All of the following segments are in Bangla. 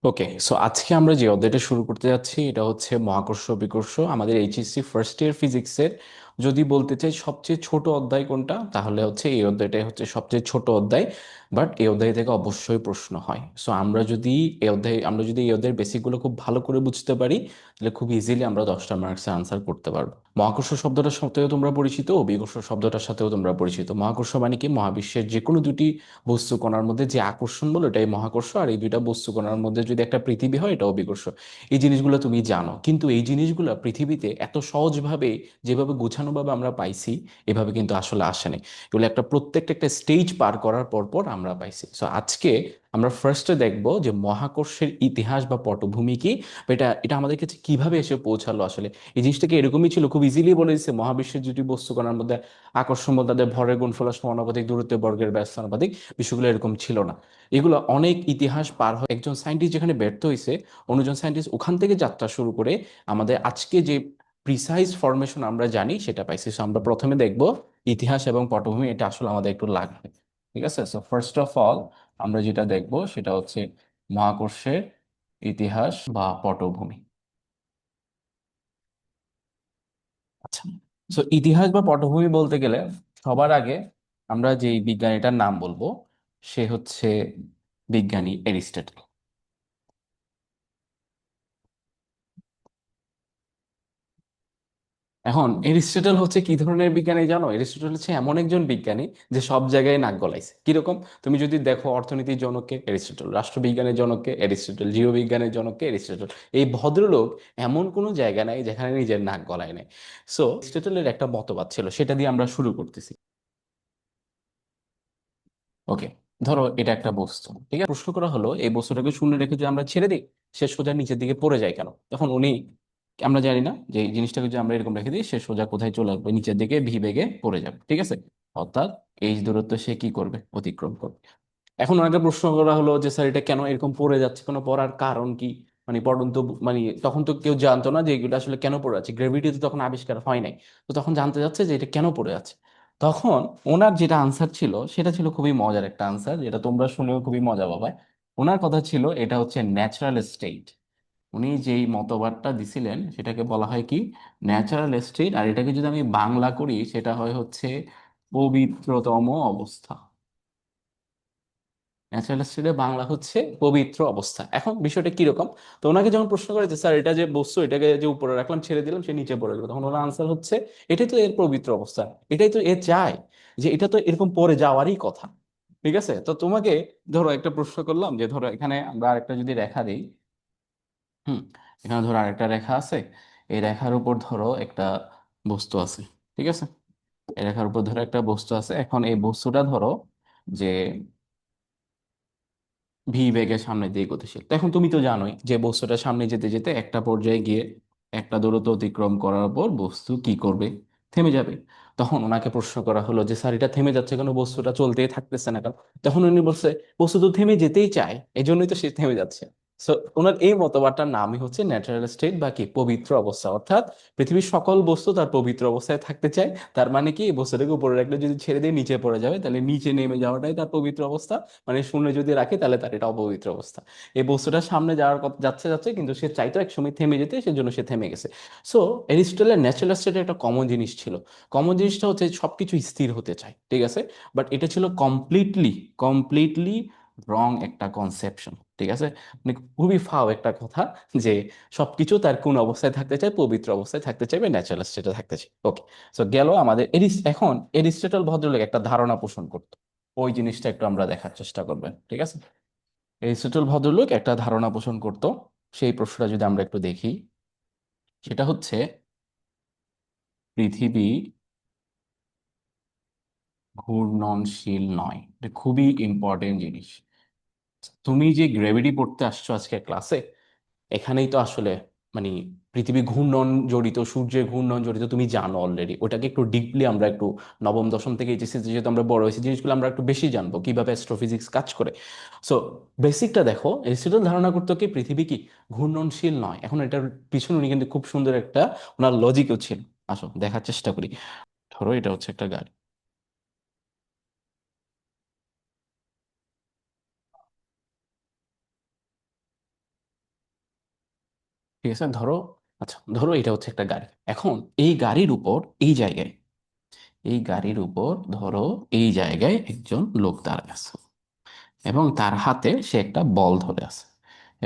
ওকে, সো আজকে আমরা যে অধ্যায়টা শুরু করতে যাচ্ছি এটা হচ্ছে মহাকর্ষ বিকর্ষ আমাদের এইচএসসি ফার্স্ট ইয়ার ফিজিক্সের। যদি বলতে চাই সবচেয়ে ছোট অধ্যায় কোনটা, তাহলে হচ্ছে এই অধ্যায়টাই হচ্ছে সবচেয়ে ছোট অধ্যায়। বাট এই অধ্যায় থেকে অবশ্যই প্রশ্ন হয়। সো আমরা যদি এই অধ্যায়ের বেসিকগুলো খুব ভালো করে বুঝতে পারি, তাহলে খুব ইজিলি আমরা 10টা মার্কসে আনসার করতে পারবো। মহাকর্ষ শব্দটার সাথেও তোমরা পরিচিত, অভিকর্ষ শব্দটার সাথেও তোমরা পরিচিত। মহাকর্ষ মানে কি, মহাবিশ্বের যে কোনো দুটি বস্তু কণার মধ্যে যে আকর্ষণ বলো এটাই মহাকর্ষ, আর এই দুইটা বস্তু কণার মধ্যে যদি একটা পৃথিবী হয় এটা অভিকর্ষ। এই জিনিসগুলো তুমি জানো, কিন্তু এই জিনিসগুলো পৃথিবীতে এত সহজভাবে যেভাবে গোছানোভাবে আমরা পাইছি এভাবে কিন্তু আসলে আসে নাই। এগুলো প্রত্যেকটা একটা স্টেজ পার করার পর পর আমরা পাইছি। সো আজকে আমরা ফার্স্টে দেখব যে মহাকর্ষের ইতিহাস বা পটভূমি কি, বা এটা এটা আমাদের কাছে কিভাবে এসে পৌঁছালো আসলে। এই জিনিসটাকে এরকমই ছিল, খুব ইজিলি বলে দিচ্ছে মহাবিশ্বের দুটি বস্তু কণার মধ্যে আকর্ষণ বল তাদের ভরের গুণফলের সমানুপাতিক, দূরত্বের বর্গের ব্যস্ত আনুপাতিক। বিষয়গুলো এরকম ছিল না। এগুলো অনেক ইতিহাস পার হয়ে একজন সায়েন্টিস্ট যেখানে ব্যর্থ হয়েছে, অন্যজন সায়েন্টিস্ট ওখান থেকে যাত্রা শুরু করে আমাদের আজকে যে প্রিসাইজ ফরমেশন আমরা জানি সেটা পাইছি। So আমরা প্রথমে দেখব ইতিহাস এবং পটভূমি, এটা আসলে আমাদের একটু লাগবে। ঠিক আছে, সো ফার্স্ট অফ অল আমরা যেটা দেখব সেটা হচ্ছে মহাকর্ষের ইতিহাস বা পটভূমি। আচ্ছা, সো ইতিহাস বা পটভূমি বলতে গেলে সবার আগে আমরা যে বিজ্ঞানীটার নাম বলবো সে হচ্ছে বিজ্ঞানী এরিস্টটল। এখন এরিস্টটল হচ্ছে কি ধরনের বিজ্ঞানী জানো? এরিস্টটল হচ্ছে এমন একজন বিজ্ঞানী যে সব জায়গায় নাক গলাইছে। কিরকম? তুমি যদি দেখো অর্থনীতির জনককে এরিস্টটল, রাষ্ট্রবিজ্ঞানের জনককে এরিস্টটল, জীববিজ্ঞানের জনককে এরিস্টটল। এই ভদ্রলোক এমন কোনো জায়গা নাই যেখানে নিজের নাক গলায় নেয়। সো এরিস্টটলের একটা মতবাদ ছিল, সেটা দিয়ে আমরা শুরু করতেছি। ওকে, ধরো এটা একটা বস্তু, ঠিক আছে? প্রশ্ন করা হলো এই বস্তুটাকে শূন্য রেখে যদি আমরা ছেড়ে দিই, সে সোজা নিচের দিকে পড়ে যায় কেন? তখন উনি, আমরা জানি না যে এই জিনিসটাকে যদি আমরা এরকম রেখে দিই সে সোজা কোথায় চলে আসবে, নিচের দিকে ভি বেগে পড়ে যাবে, ঠিক আছে? অর্থাৎ এই দূরত্ব সে কি করবে, অতিক্রম করবে। এখন ওনাকে প্রশ্ন করা হলো যে স্যার এটা কেন এরকম পড়ে যাচ্ছে, কোনো পড়ার কারণ কি? মানে পড়ন্ত, মানে তখন তো কেউ জানতো না যে এগুলো আসলে কেন পড়ে আছে, গ্র্যাভিটি তো তখন আবিষ্কার হয় নাই। তো তখন জানতে যাচ্ছে যে এটা কেন পড়ে আছে। তখন ওনার যেটা আনসার ছিল সেটা ছিল খুবই মজার একটা আনসার, যেটা তোমরা শুনেও খুবই মজা পাবে। ওনার কথা ছিল এটা হচ্ছে ন্যাচারাল স্টেট। উনি যেই মতবাদটা দিছিলেন সেটাকে বলা হয় কি, ন্যাচারাল স্টেট। আর এটাকে যদি আমি বাংলা করি সেটা হয় হচ্ছে পবিত্রতম অবস্থা। ন্যাচারাল স্টেটে বাংলা হচ্ছে পবিত্র অবস্থা। এখন বিষয়টা কিরকম? তো ওনাকে যখন প্রশ্ন করে যে স্যার এটা যে বস্তু, এটাকে যে উপরে রাখলাম ছেড়ে দিলাম সে নিচে পড়ে গেল, তখন ওনার আনসার হচ্ছে এটাই তো এর পবিত্র অবস্থা, এটাই তো এ চায়, যে এটা তো এরকম পড়ে যাওয়ারই কথা। ঠিক আছে, তো তোমাকে ধরো একটা প্রশ্ন করলাম যে ধরো এখানে আমরা আরেকটা যদি রেখা দিই। হুম, এখানে ধরো আরেকটা রেখা আছে। এই রেখার উপর ধরো একটা বস্তু আছে, ঠিক আছে? এই রেখার উপর ধরো একটা বস্তু আছে। এখন এই বস্তুটা ধরো যে ভি বেগের সামনে দিয়ে গতিশীল। তো এখন তুমি তো জানোই যে বস্তুটা সামনে যেতে যেতে একটা পর্যায়ে গিয়ে একটা দূরত্ব অতিক্রম করার পর বস্তু কি করবে, থেমে যাবে। তখন ওনাকে প্রশ্ন করা হলো যে স্যার এটা থেমে যাচ্ছে কেন, বস্তুটা চলতেই থাকতেছে না কেন? তখন উনি বলছে বস্তু তো থেমে যেতেই চায়, এই জন্যই তো সে থেমে যাচ্ছে। সো ওনার এই মতবাদটার নামই হচ্ছে ন্যাচারাল স্টেট বা কি, পবিত্র অবস্থা। অর্থাৎ পৃথিবীর সকল বস্তু তার পবিত্র অবস্থায় থাকতে চায়। তার মানে কি, এই বস্তুটাকে উপরে রাখলে যদি ছেড়ে দিয়ে নিচে পড়ে যাবে তাহলে নিচে নেমে যাওয়াটাই তার পবিত্র অবস্থা। মানে শূন্য যদি রাখে তাহলে তার এটা অপবিত্র অবস্থা। এই বস্তুটা সামনে যাওয়ার কথা যাচ্ছে যাচ্ছে, কিন্তু সে চাইতো একসময় থেমে যেতে, সেজন্য সে থেমে গেছে। সো এরিস্টটলের ন্যাচারাল স্টেটে একটা কমন জিনিস ছিল। কমন জিনিসটা হচ্ছে সবকিছু স্থির হতে চায়, ঠিক আছে? বাট এটা ছিল কমপ্লিটলি কমপ্লিটলি রং একটা কনসেপশন, ঠিক আছে? মানে খুবই ফাও একটা কথা যে সবকিছু তার কোন অবস্থায় থাকতে চায়, পবিত্র অবস্থায় থাকতে চায় বা ন্যাচারাল স্টেটে থাকতে চায়। ওকে, সো গেল আমাদের এখন এরিস্টটল ভদ্রলোক একটা ধারণা পোষণ করতো, ওই জিনিসটা একটু আমরা দেখার চেষ্টা করবেন, ঠিক আছে? এরিস্টটল ভদ্রলোক একটা ধারণা পোষণ করত, সেই প্রশ্নটা যদি আমরা একটু দেখি, সেটা হচ্ছে পৃথিবী ঘূর্ণনশীল নয়। এটা খুবই ইম্পর্টেন্ট জিনিস। তুমি যে গ্র্যাভিটি পড়তে আসছো আজকে ক্লাসে, এখানেই তো আসলে মানে পৃথিবী ঘূর্ণন জড়িত, সূর্যের ঘূর্ণন জড়িত তুমি জানো অলরেডি। ওটাকে একটু ডিপলি আমরা একটু নবম দশম থেকে এইচএসসি যেহেতু আমরা বড় হয়েছি, জিনিসগুলো আমরা একটু বেশি জানবো কিভাবে অ্যাস্ট্রোফিজিক্স কাজ করে। সো বেসিকটা দেখো, এরিস্টটল ধারণা করতো কি পৃথিবী কি ঘূর্ণনশীল নয়। এখন এটার পিছনে উনি কিন্তু খুব সুন্দর একটা ওনার লজিকও ছিল। আসো দেখার চেষ্টা করি। ধরো এটা হচ্ছে একটা গাড়ি। ঠিক আছে, ধরো, আচ্ছা ধরো এটা হচ্ছে একটা গাড়ি। এখন এই গাড়ির উপর, এই জায়গায়, এই গাড়ির উপর ধরো এই জায়গায় একজন লোক দাঁড়ায় আছে এবং তার হাতে সে একটা বল ধরে আছে।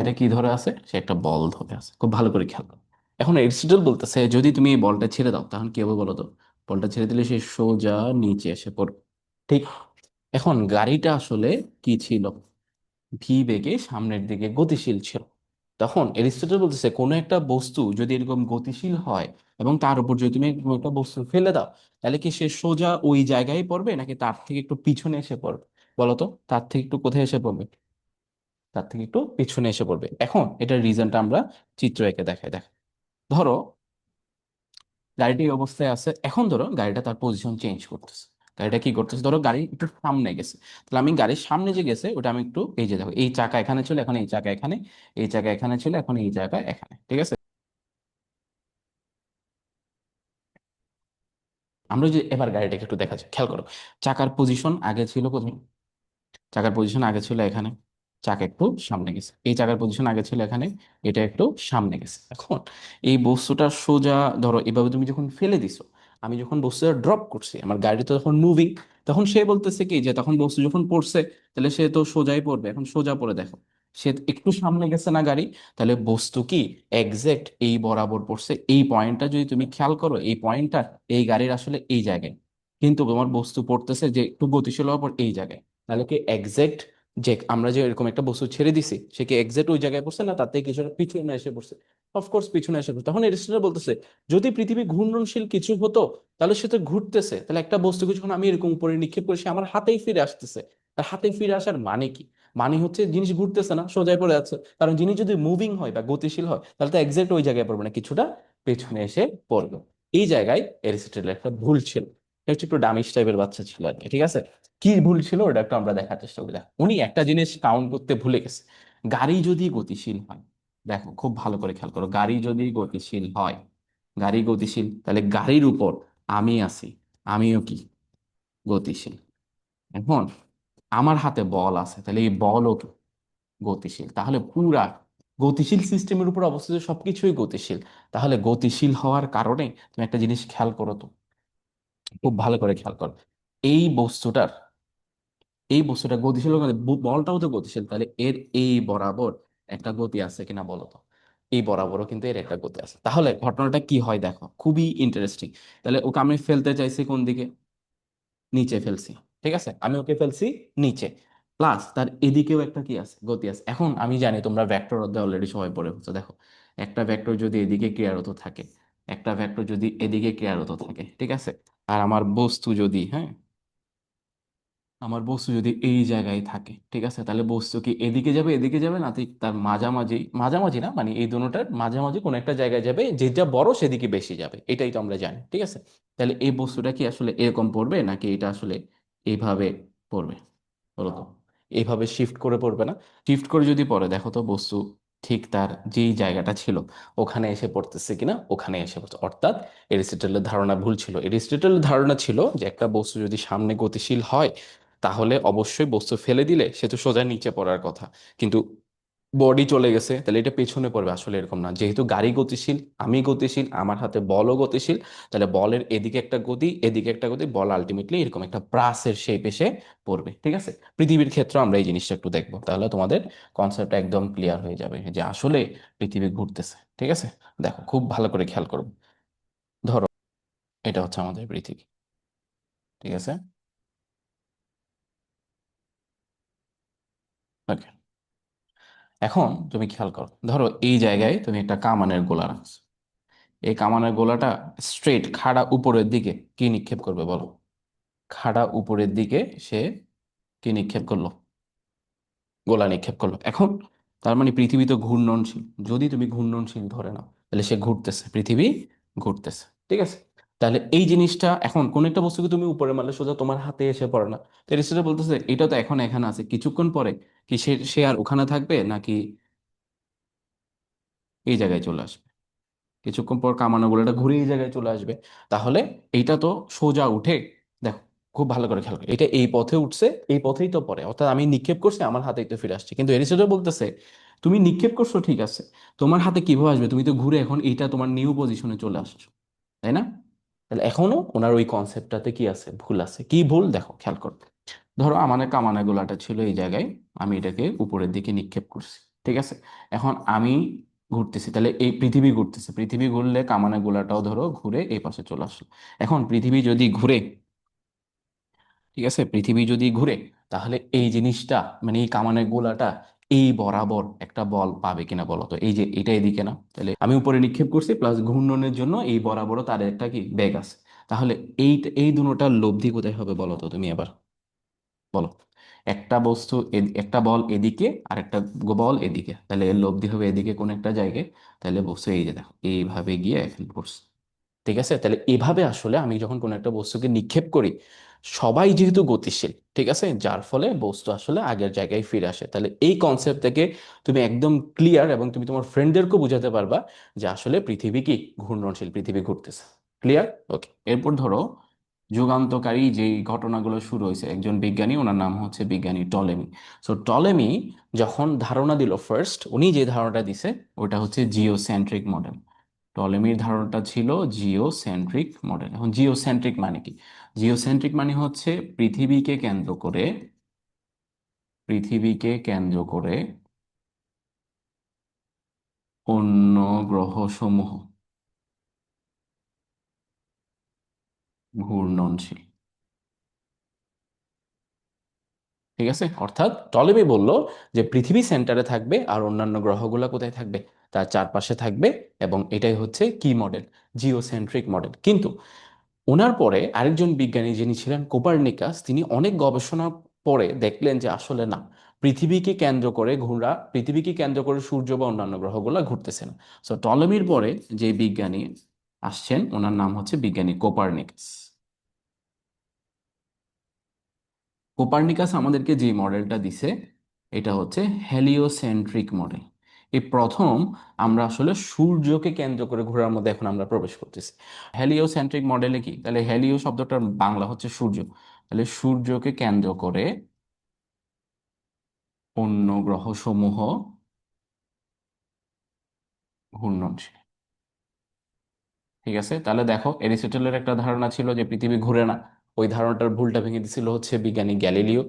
এটা কি ধরে আছে? সে একটা বল ধরে আছে, খুব ভালো করে খেয়াল করো। এখন এরিস্টটল বলতেছে যদি তুমি এই বলটা ছেড়ে দাও তখন কি হবে বলো তো? বলটা ছেড়ে দিলে সে সোজা নিচে এসে পড়বে, ঠিক? এখন গাড়িটা আসলে কি ছিল? ভি বেগে সামনের দিকে গতিশীল ছিল। তখন এরিস্টটল বলতেছে কোনো একটা বস্তু যদি এরকম গতিশীল হয় এবং তার উপর যদি তুমি কোনো একটা বস্তু ফেলে দাও, তাহলে কি সে সোজা ওই জায়গায় পড়বে নাকি তার থেকে একটু পিছনে এসে পড়বে? বলো তো, তার থেকে একটু কোথায় এসে পড়বে? তার থেকে একটু পিছনে এসে পড়বে। এখন এটার রিজনটা আমরা চিত্র এঁকে দেখাই। দেখ, ধরো গাড়িটি এই অবস্থায় আছে, এখন ধরো গাড়িটা তার পজিশন চেঞ্জ করতেছে। গাড়িটা কি করতেছে? ধরো গাড়ি একটু সামনে গেছে, তাহলে আমি গাড়ির সামনে যে গেছে ওটা আমি একটু, এই যে দেখো এই চাকা এখানে ছিল, এখন এই চাকা এখানে, এই চাকা এখানে ছিল, এখন এই চাকা এখানে, ঠিক আছে? আমরা যে এবার গাড়িটাকে একটু দেখা যায়, খেয়াল করো। চাকার পজিশন আগে ছিল কোথায়? চাকার পজিশন আগে ছিল এখানে, চাকা একটু সামনে গেছে। এই চাকার পজিশন আগে ছিল এখানে, এটা একটু সামনে গেছে। এখন এই বস্তুটা সোজা, ধরো এভাবে তুমি যখন ফেলে দিছো, আমি যখন বস্তুটা ড্রপ করছি, আমার গাড়ি তো তখন মুভিং, তখন সে বলতেছে কি যে তখন বস্তু যখন পড়ছে তাহলে সে তো সোজাই পড়বে। এখন সোজা পড়ে দেখো, সে একটু সামনে গেছে না গাড়ি? তাহলে বস্তু কি এক্সাক্ট এই বরাবর পড়ছে। এই পয়েন্টটা যদি তুমি খেয়াল করো, এই পয়েন্টটা এই গাড়ির আসলে এই জায়গায়, কিন্তু তোমার বস্তু পড়তেছে যে একটু গতিশীল হওয়ার পর এই জায়গায়। তাহলে কি এক্সাক্ট যে আমরা যে এরকম একটা বস্তু ছেড়ে দিছি সে কি এক্সাক্ট ওই জায়গায় পড়ছে না তার থেকে কিছুটা পিছনে এসে পড়ছে? অফকোর্স পিছনে এসে পড়ছে। তখন এরিস্টটল বলতেছে যদি পৃথিবী ঘূর্ণনশীল কিছু হতো তাহলে সে তো ঘুরতেছে, তাহলে একটা বস্তুকে যখন আমি এরকম উপরে নিক্ষেপ করি সে আমার হাতেই ফিরে আসতেছে। তার হাতে ফিরে আসার মানে কি? মানে হচ্ছে জিনিস ঘুরতেছে না, সোজাই পড়ে আছে। কারণ জিনিস যদি মুভিং হয় বা গতিশীল হয় তাহলে তো এক্সাক্ট ওই জায়গায় পড়বে না, কিছুটা পেছনে এসে পড়বে। এই জায়গায় এরিস্টটলের একটা ভুল ছিল। এটা হচ্ছে একটু ডামিশ টাইপের বাচ্চা ছিল আর কি, ঠিক আছে? কি ভুল ছিল ওটা একটু আমরা দেখার চেষ্টা করি। দেখো, উনি একটা জিনিস কাউন্ট করতে ভুলে গেছে। গাড়ি যদি গতিশীল হয়, দেখো খুব ভালো করে খেয়াল করো, গাড়ি যদি গতিশীল হয়, গাড়ি গতিশীল, তাহলে গাড়ির উপর আমি আছি, আমিও কি গতিশীল। এখন আমার হাতে বল আছে, তাহলে এই বলও কি গতিশীল। তাহলে পুরা গতিশীল সিস্টেমের উপর অবস্থিত সবকিছুই গতিশীল। তাহলে গতিশীল হওয়ার কারণে তুমি একটা জিনিস খেয়াল করো তো, খুব ভালো করে খেয়াল করো, এই বস্তুটার, এই বস্তুটা গতিশীল হলে বলটাও তো গতিশীল, তাহলে এর এই বরাবর একটা গতি আছে কিনা বলো তো? এই বরাবরও কিন্তু এর একটা গতি আছে। তাহলে ঘটনাটা কি হয় দেখো, খুবই ইন্টারেস্টিং। তাহলে ওকে আমি ফেলতে চাইছি কোন দিকে? নিচে ফেলছি, ঠিক আছে? আমি ওকে ফেলছি নিচে, প্লাস তার এদিকেও একটা কি আছে, গতি আছে। এখন আমি জানি তোমরা ভেক্টর অধ্যায় অলরেডি সবাই পড়ে হচ্ছে, দেখো একটা ভেক্টর যদি এদিকে ক্রিয়ারত থাকে, একটা ভেক্টর যদি এদিকে ক্রিয়ারত থাকে, ঠিক আছে, আর আমার বস্তু যদি, হ্যাঁ, আমার বস্তু যদি এই জায়গায় থাকে, ঠিক আছে, তাহলে বস্তু কি এদিকে যাবে, এদিকে যাবে না ঠিক তার মাঝামাঝি, মাঝামাঝি না মানে এই দুটোটার মাঝামাঝি কোন একটা জায়গায় যাবে, যেটা বড় সেদিকে বেশি যাবে, এটাই তো আমরা জানি, ঠিক আছে? তাহলে এই বস্তুটা কি আসলে এরকম পড়বে নাকি এটা আসলে এইভাবে পড়বে বলো তো? এইভাবে শিফট করে পড়বে না? শিফট করে যদি পড়ে দেখো তো বস্তু ঠিক তার যেই জায়গাটা ছিল ওখানে এসে পড়তেছে কিনা, ওখানে এসে পড়ছে। অর্থাৎ এরিস্টটলের ধারণা ভুল ছিল। এরিস্টটলের ধারণা ছিল যে একটা বস্তু যদি সামনে গতিশীল হয় তাহলে অবশ্যই বস্তু ফেলে দিলে সে তো সোজা নিচে পড়ার কথা, কিন্তু বডি চলে গেছে তাহলে এটা পেছনে পড়বে। আসলে এরকম না, যেহেতু গাড়ি গতিশীল, আমি গতিশীল, আমার হাতে বলও গতিশীল, তাহলে বলের এদিকে একটা গতি, এদিকে একটা গতি, বল আলটিমেটলি এরকম একটা ব্রাসের শেপ এসে পড়বে, ঠিক আছে? পৃথিবীর ক্ষেত্রে আমরা এই জিনিসটা একটু দেখবো, তাহলে তোমাদের কনসেপ্ট একদম ক্লিয়ার হয়ে যাবে যে আসলে পৃথিবী ঘুরতেছে, ঠিক আছে? দেখো খুব ভালো করে খেয়াল করবো। ধরো এটা হচ্ছে আমাদের পৃথিবী, ঠিক আছে? ওকে, এখন তুমি খেয়াল করো, ধরো এই জায়গায় তুমি একটা কামানের গোলা রাখছো। এই কামানের গোলাটা স্ট্রেট খাড়া উপরের দিকে কি নিক্ষেপ করবে বলো? খাড়া উপরের দিকে সে কি নিক্ষেপ করলো? গোলা নিক্ষেপ করলো। এখন তার মানে পৃথিবী তো ঘূর্ণনশীল। যদি তুমি ঘূর্ণনশীল ধরে নাও তাহলে সে ঘুরতেছে, পৃথিবী ঘুরতেছে, ঠিক আছে? তাহলে এই জিনিসটা এখন কোন একটা বস্তুকে তুমি উপরে মারলে সোজা তোমার হাতে এসে পড়ে না। তো এরিস্টটল বলতেছে এটা তো এখন এখানে আছে, কিছুক্ষণ পরে কি সে সে আর ওখানে থাকবে নাকি এই জায়গায় চলে আসবে? কিছুক্ষণ পর কামানো গোলাটা ঘুরে এই জায়গায় চলে আসবে। তাহলে এইটা তো সোজা উঠে, দেখো খুব ভালো করে খেয়াল করো, এটা এই পথে উঠছে, এই পথেই তো পড়ে, অর্থাৎ আমি নিক্ষেপ করছি আমার হাতেই তো ফিরে আসছে। কিন্তু এরিস্টটল বলতেছে তুমি নিক্ষেপ করছো ঠিক আছে, তোমার হাতে কিভাবে আসবে? তুমি তো ঘুরে এখন এইটা তোমার নিউ পজিশনে চলে আসছো, তাই না? তাহলে এখনো ওনার ওই কনসেপ্টটাতে কি আছে, ভুল আছে। কি ভুল দেখো, খেয়াল করো। ধরো আমাদের কামানের গোলাটা ছিল এই জায়গায়, আমি এটাকে উপরের দিকে নিক্ষেপ করছি, ঠিক আছে? এখন আমি ঘুরতেছি, তাহলে এই পৃথিবী ঘুরতেছে, পৃথিবী ঘুরলে কামানের গোলাটাও ধরো ঘুরে এই পাশে চলে আসলো। এখন পৃথিবী যদি ঘুরে, ঠিক আছে, পৃথিবী যদি ঘুরে, তাহলে এই জিনিসটা, মানে এই কামানের গোলাটা এই বরাবর একটা বল পাবে কিনা বলো তো? এই যে এটা এদিকে না, তাহলে আমি উপরে নিক্ষেপ করছি, প্লাস ঘূর্ণনের জন্য এই বরাবরও তার একটা কি বেগ আছে। তাহলে এই এই দুটোটার লব্ধি কোথায় হবে বলো তো তুমি এবার, বলো। একটা বস্তু একটা বল এদিকে আর একটা বল এদিকে, তাহলে এর লব্ধি হবে এদিকে কোন একটা জায়গায়। তাহলে বস্তু এই যে দেখো এইভাবে গিয়ে এখানে পড়ছে, ঠিক আছে? তাহলে এভাবে আসলে আমি যখন কোনো একটা বস্তুকে নিক্ষেপ করি, সবাই যেহেতু গতিশীল, ঠিক আছে, যার ফলে বস্তু আসলে আগের জায়গায় ফিরে আসে। তাহলে এই কনসেপ্ট থেকে তুমি একদম ক্লিয়ার, এবং তুমি তোমার ফ্রেন্ডদেরকেও বোঝাতে পারবা যে আসলে পৃথিবী কি ঘূর্ণনশীল, পৃথিবী ঘুরতেছে। ক্লিয়ার? ওকে, এরপর ধরো যুগান্তকারী যে ঘটনাগুলো শুরু হয়েছে, একজন বিজ্ঞানী, ওনার নাম হচ্ছে বিজ্ঞানী টলেমি। সো টলেমি যখন ধারণা দিল, ফার্স্ট উনি যে ধারণাটা দিছে ওটা হচ্ছে জিওসেন্ট্রিক মডেল। টলেমির ধারণাটা ছিল জিওসেন্ট্রিক মডেল। এখন জিওসেন্ট্রিক মানে কি? জিওসেন্ট্রিক মানে হচ্ছে পৃথিবীকে কেন্দ্র করে, পৃথিবীকে কেন্দ্র করে অন্য গ্রহসমূহ ঘূর্ণনশীল। ঠিক আছে, অর্থাৎ টলেমি বলল যে পৃথিবী সেন্টারে থাকবে আর অন্যান্য গ্রহগুলো কোথায় থাকবে, তার চারপাশে থাকবে। এবং এটাই হচ্ছে কি মডেল, জিওসেন্ট্রিক মডেল। কিন্তু ওনার পরে আরেকজন বিজ্ঞানী যিনি ছিলেন কোপার্নিকাস, তিনি অনেক গবেষণা পরে দেখলেন যে আসলে না, পৃথিবীকে কেন্দ্র করে ঘোরা, পৃথিবীকে কেন্দ্র করে সূর্য বা অন্যান্য গ্রহগুলো ঘুরতেছে না। সো টলেমির পরে যে বিজ্ঞানী আসছেন ওনার নাম হচ্ছে বিজ্ঞানী কোপার্নিকাস। কোপার্নিকাস আমাদেরকে যে মডেলটা দিছে এটা হচ্ছে হেলিওসেন্ট্রিক মডেল। এই প্রথম আমরা আসলে সূর্যকে কেন্দ্র করে ঘোরার মধ্যে এখন আমরা প্রবেশ করতেছি। হেলিওসেন্ট্রিক মডেলে কি, তাহলে হেলিও শব্দটার বাংলা হচ্ছে সূর্য, তাহলে সূর্যকে কেন্দ্র করে অন্য গ্রহসমূহ ঘূর্ণনশীল। ঠিক আছে, তাহলে দেখো এরিস্টটলের একটা ধারণা ছিল যে পৃথিবী ঘুরে না, ওই ধারণাটার ভুলটা ভেঙে দিছিল হচ্ছে বিজ্ঞানী গ্যালিলিও।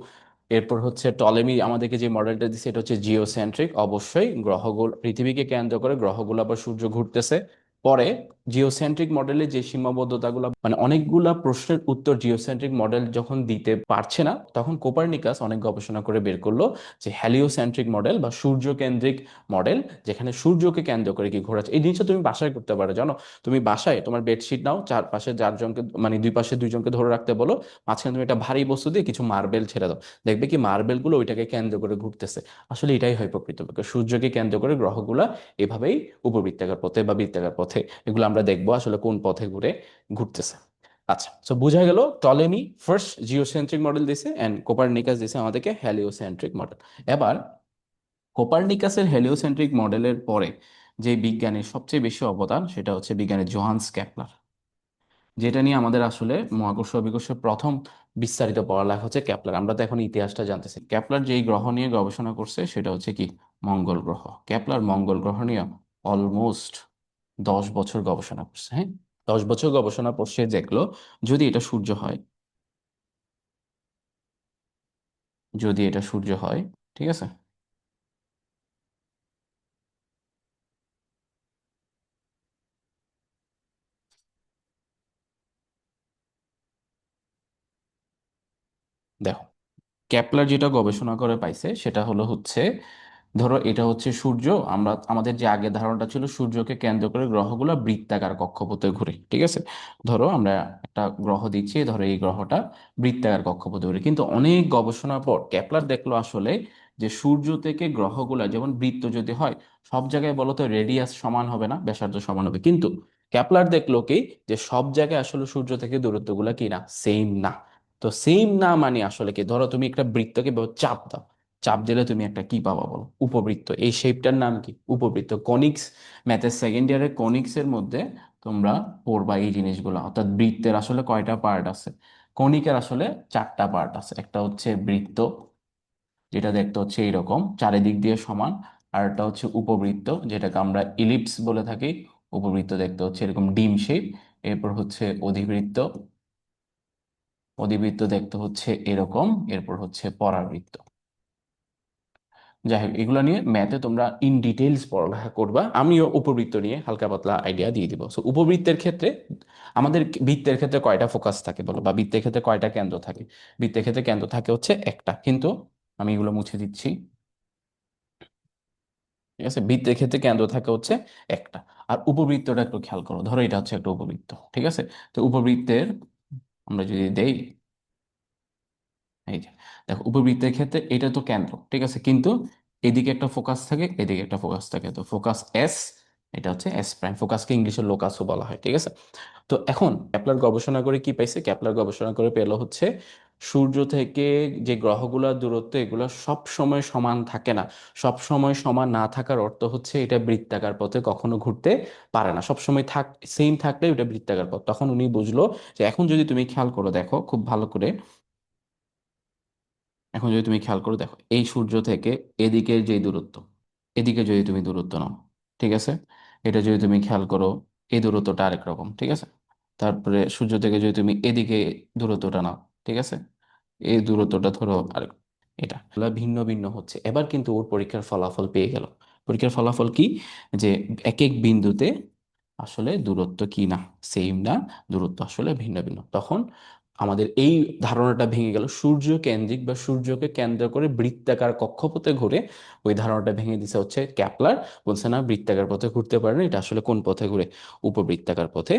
এরপর হচ্ছে টলেমি আমাদেরকে যে মডেলটা দিচ্ছে এটা হচ্ছে জিওসেন্ট্রিক, অবশ্যই গ্রহগুলো পৃথিবীকে কেন্দ্র করে গ্রহগুলো আবার সূর্য ঘুরতেছে। পরে জিওসেন্ট্রিক মডেলে যে সীমাবদ্ধতাগুলো, মানে অনেকগুলা প্রশ্নের উত্তর জিওসেন্ট্রিক মডেল যখন দিতে পারছে না, তখন কোপার্নিকাস অনেক গবেষণা করে বের করলো যে হ্যালিওসেন্ট্রিক মডেল বা সূর্য কেন্দ্রিক মডেল, যেখানে সূর্যকে কেন্দ্র করে কি ঘোরাচ্ছে। এই জিনিসটা তুমি বাসায় করতে পারো, জানো? তুমি বাসায় তোমার বেডশিট নাও, চারপাশে চারজনকে, মানে দুই পাশে দুইজনকে ধরে রাখতে বলো, মাঝখানে তুমি একটা ভারী বস্তু দিয়ে কিছু মার্বেল ছেড়ে দাও, দেখবে কি মার্বেল গুলো ওইটাকে কেন্দ্র করে ঘুরতেছে। আসলে এটাই হয় প্রকৃতপক্ষে, সূর্যকে কেন্দ্র করে গ্রহগুলা এভাবেই উপবৃত্তাকার পথে বা বৃত্তাকার পথে, এগুলো আমরা দেখবো আসলে কোন পথে ঘুরে ঘুরতেছে। আচ্ছা, তো বোঝা গেল টলেমি ফার্স্ট জিওসেন্ট্রিক মডেল দিছে এন্ড কোপারনিকাস দিছে আমাদেরকে হ্যালিওসেন্ট্রিক মডেল। এবার কোপারনিকাসের হেলিওসেন্ট্রিক মডেলের পরে যে বিজ্ঞানীর সবচেয়ে বেশি অবদান সেটা হচ্ছে বিজ্ঞানী জোহান্স ক্যাপলার, যেটা নিয়ে আমাদের আসলে মহাকর্ষ অভিকর্ষের প্রথম বিস্তারিত পড়ালেখা হচ্ছে ক্যাপলার। আমরা তো এখন ইতিহাসটা জানতেছি। ক্যাপলার যেই গ্রহ নিয়ে গবেষণা করছে সেটা হচ্ছে কি, মঙ্গল গ্রহ। ক্যাপলার মঙ্গল গ্রহ নিয়ে অলমোস্ট 10 বছর গবেষণা করছে। হ্যাঁ, 10 বছর গবেষণা পর সে দেখলো যদি এটা সূর্য হয়, যদি এটা সূর্য হয়, ঠিক আছে, দেখো ক্যাপলার যেটা গবেষণা করে পাইছে সেটা হলো হচ্ছে, ধরো এটা হচ্ছে সূর্য, আমরা আমাদের যে আগের ধারণাটা ছিল সূর্যকে কেন্দ্র করে গ্রহগুলো বৃত্তাকার কক্ষপথে ঘুরে, ঠিক আছে? ধরো আমরা একটা গ্রহ দিচ্ছি, ধরো এই গ্রহটা বৃত্তাকার কক্ষপথে ঘুরে, কিন্তু অনেক গবেষণার পর ক্যাপলার দেখলো আসলে যে সূর্য থেকে গ্রহগুলা যেমন বৃত্ত যদি হয়, সব জায়গায় বলতো রেডিয়াস সমান হবে না, ব্যাসার্ধ সমান হবে, কিন্তু ক্যাপলার দেখলো কি যে সব জায়গায় আসলে সূর্য থেকে দূরত্বগুলা কি না, সেম না। তো সেম না মানে আসলে কি, ধরো তুমি একটা বৃত্তকে চাপ দাও, চাপ দিলে তুমি একটা কি পাবা বলো, উপবৃত্ত। এই শেপটার নাম কি, উপবৃত্ত। কনিক্স, ম্যাথের সেকেন্ড ইয়ারে কনিক্স এর মধ্যে তোমরা পড়বা এই জিনিসগুলো, অর্থাৎ বৃত্তের আসলে কয়টা পার্ট আছে। কনিকের আসলে 4টা পার্ট আছে। একটা হচ্ছে বৃত্ত, যেটা দেখতে হচ্ছে এইরকম চারিদিক দিয়ে সমান। আর একটা হচ্ছে উপবৃত্ত, যেটাকে আমরা ইলিপস বলে থাকি। উপবৃত্ত দেখতে হচ্ছে এরকম ডিম শেপ। এরপর হচ্ছে অধিবৃত্ত। অধিবৃত্ত দেখতে হচ্ছে এরকম। এরপর হচ্ছে পরাবৃত্ত। যাই হোক, এগুলো নিয়ে ম্যাথে তোমরা ইন ডিটেইলস পড়ালেখা করবা, আমিও উপবৃত্ত নিয়ে হালকা পাতলা আইডিয়া দিয়ে দিব। সো উপবৃত্তের ক্ষেত্রে আমাদের বৃত্তের ক্ষেত্রে কয়টা ফোকাস থাকে বলো, বা বৃত্তের ক্ষেত্রে কয়টা কেন্দ্র থাকে? বৃত্তের ক্ষেত্রে কেন্দ্র থাকে হচ্ছে একটা, কিন্তু আমি এগুলো মুছে দিচ্ছি। ঠিক আছে, বৃত্তের ক্ষেত্রে কেন্দ্র থাকে হচ্ছে একটা। আর উপবৃত্তটা একটু খেয়াল করো, ধরো এটা হচ্ছে একটা উপবৃত্ত, ঠিক আছে? তো উপবৃত্তের আমরা যদি দেই, এই যে দেখো, উপবৃত্তের ক্ষেত্রে এটা তো কেন্দ্র, ঠিক আছে, কিন্তু এদিকে একটা ফোকাস থাকে, এদিকে একটা ফোকাস থাকে, তো ফোকাস এস, এটা হচ্ছে এস প্রাইম। ফোকাসকে ইংলিশে লোকাসও বলা হয়, ঠিক আছে? তো এখন ক্যাপলার গবেষণা করে কি পাইছে? ক্যাপলার গবেষণা করে পেল হচ্ছে সূর্য থেকে যে গ্রহগুলোর দূরত্ব, এগুলো সব সময় সমান থাকে না। সব সময় সমান না থাকার অর্থ হচ্ছে এটা বৃত্তাকার পথে কখনো ঘুরতে পারে না। সব সময় সেম থাকলে ওটা বৃত্তাকার পথ। তখন উনি বুঝলো যে, এখন যদি তুমি খেয়াল করো, দেখো খুব ভালো করে, এখন যদি তুমি খেয়াল করে দেখো, এই সূর্য থেকে এদিকের যে দূরত্ব, এদিকে যদি তুমি দূরত্ব নাও, ঠিক আছে, এটা যদি তুমি খেয়াল করো, এই দূরত্বটা আরেক রকম, ঠিক আছে? তারপরে সূর্য থেকে যদি তুমি এদিকে দূরত্বটা নাও, ঠিক আছে, এই দূরত্বটা ধরো আরেক, এটা এগুলা ভিন্ন ভিন্ন হচ্ছে। এবার কিন্তু ওর পরীক্ষার ফলাফল পেয়ে গেল। পরীক্ষার ফলাফল কি? যে এক এক বিন্দুতে আসলে দূরত্ব কি না, সেম না, দূরত্ব আসলে ভিন্ন ভিন্ন। তখন আমাদের এই ধারণাটা ভেঙে গেল, সূর্য কেন্দ্রিক বা সূর্যকে কেন্দ্র করে বৃত্তাকার কক্ষপথে ঘুরে, ওই ধারণাটা ভেঙে দিছে হচ্ছে ক্যাপলার। বলছে না, বৃত্তাকার পথে ঘুরতে পারে না, এটা আসলে কোন পথে ঘুরে? উপবৃত্তাকার পথে।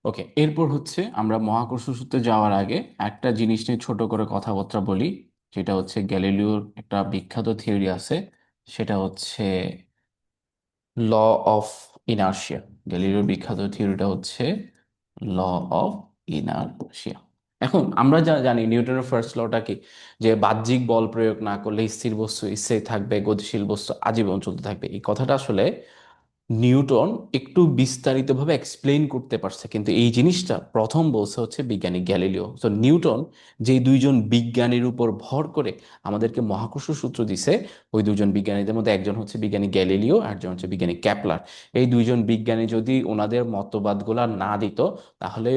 ওকে, এরপর হচ্ছে আমরা মহাকর্ষ সূত্রে যাওয়ার আগে একটা জিনিস নিয়ে ছোট করে কথাবার্তা বলি, যেটা হচ্ছে গ্যালিলিওর একটা বিখ্যাত থিওরি আছে। সেটা হচ্ছে ল অফ ইনার্শিয়া। গ্যালিলিওর বিখ্যাত থিওরিটা হচ্ছে ল অফ ইনার্শিয়া। এখন আমরা যা জানি নিউটনের ফার্স্ট লটা কি, যে বাহ্যিক বল প্রয়োগ না করলে স্থির বস্তু স্থির থাকবে, গতিশীল বস্তু আজীবন চলতে থাকবে। এই কথাটা আসলে নিউটন একটু বিস্তারিতভাবে এক্সপ্লেইন করতে পারছে, কিন্তু এই জিনিসটা প্রথম বলছে হচ্ছে বিজ্ঞানী গ্যালিলিও। তো নিউটন যে দুইজন বিজ্ঞানীর উপর ভর করে আমাদেরকে মহাকর্ষ সূত্র দিছে, ওই দুজন বিজ্ঞানীদের মধ্যে একজন হচ্ছে বিজ্ঞানী গ্যালিলিও, আর একজন হচ্ছে বিজ্ঞানী ক্যাপলার। এই দুইজন বিজ্ঞানী যদি ওনাদের মতবাদগুলা না দিত, তাহলে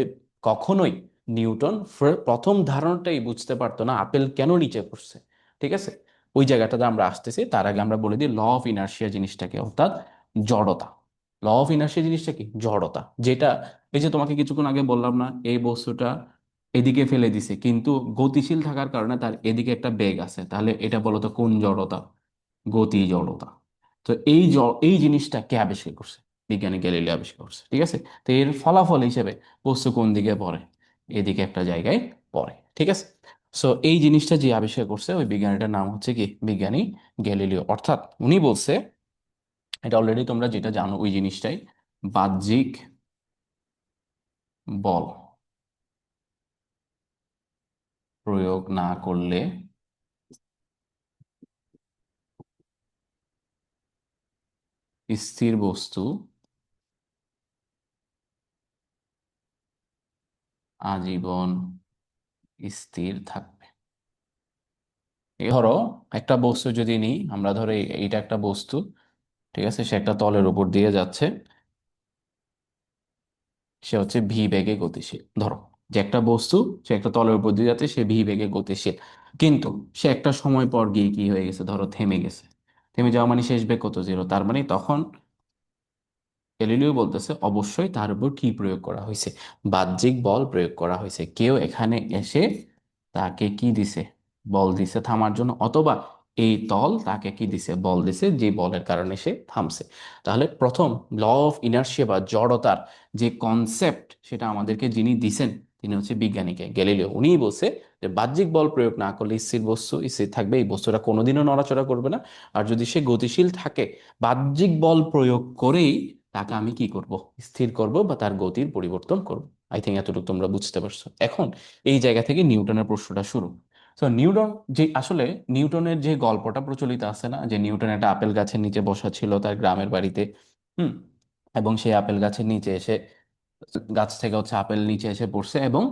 কখনোই নিউটন প্রথম ধারণাটাই বুঝতে পারতো না আপেল কেন নিচে পড়ছে। ঠিক আছে, ওই জায়গাটাতে আমরা আসতেছি। তার আগে আমরা বলে দিই ল অফ ইনার্শিয়া জিনিসটাকে, অর্থাৎ জড়তা। ল অফ ইনার্শিয়া জিনিসটা কি? জড়তা। যেটা এই যে তোমাকে কিছুক্ষণ আগে বললাম না, এই বস্তুটা এদিকে ফেলে দিছে, কিন্তু গতিশীল থাকার কারণে তার এদিকে একটা বেগ আছে, তাহলে এটা বলো তো কোন জড়তা? গতি জড়তা। তো এই জিনিসটা কে আবিষ্কার করছে? বিজ্ঞানী গ্যালিলিও আবিষ্কার করছে, ঠিক আছে? তো এর ফলাফল হিসেবে বস্তু কোন দিকে পড়ে? এদিকে একটা জায়গায় পড়ে, ঠিক আছে? সো এই জিনিসটা যে আবিষ্কার করছে, ওই বিজ্ঞানীটার নাম হচ্ছে কি? বিজ্ঞানী গ্যালিলিও। অর্থাৎ উনি বলছে, এটা অলরেডি তোমরা যেটা জানো ওই জিনিসটাই, বাহ্যিক বল প্রয়োগ না করলে স্থির বস্তু আজীবন স্থির থাকবে। এই ধরো একটা বস্তু যদি নিই আমরা, ধরো এইটা একটা বস্তু, ঠিক আছে, সে একটা তলের উপর দিয়ে যাচ্ছে, সে হচ্ছে ভি বেগে গতিশীল। ধরো যে একটা বস্তু, সে একটা তলের উপর দিয়ে যাচ্ছে, সে ভি বেগে গতিশীল, কিন্তু সে একটা সময় পর গিয়ে কি হয়ে গেছে, ধরো থেমে গেছে। থেমে যাওয়া মানে শেষ বেগ কত? জিরো। তার মানে তখন গ্যালিলিও বলতেছে অবশ্যই তার উপর কি প্রয়োগ করা হয়েছে? বাহ্যিক বল প্রয়োগ করা হয়েছে। কেউ এখানে এসে তাকে কি দিছে? বল দিছে থামার জন্য, অথবা এই তল তাকে কি দিছে? বল দিছে, যে বলের কারণে সে থামছে। তাহলে প্রথম ল অফ ইনার্শিয়া বা জড়তার যে কনসেপ্ট, সেটা আমাদেরকে যিনি দিছেন, তিনি হচ্ছে বিজ্ঞানীকে গ্যালিলিও। উনিই বলছে যে বাহ্যিক বল প্রয়োগ না করলে স্থির বস্তু স্থির থাকবে, এই বস্তুটা কোনোদিনও নড়াচড়া করবে না। আর যদি সে গতিশীল থাকে, বাহ্যিক বল প্রয়োগ করেই তাকে আমি কি করব? স্থির করব, বা তার গতির পরিবর্তন করব। আই থিঙ্ক এতটুকু তোমরা বুঝতে পারছো। এখন এই জায়গা থেকে নিউটনের প্রশ্নটা শুরু। তো নিউটন যে আসলে নিউটনের যে গল্পটা প্রচলিত আছে না, যে নিউটন একটা আপেল গাছের নিচে বসা ছিল তার গ্রামের বাড়িতে। হুম। এবং সেই আপেল গাছের নিচে এসে গাছ থেকে হচ্ছে আপেল নিচে এসে পড়ছে, এবং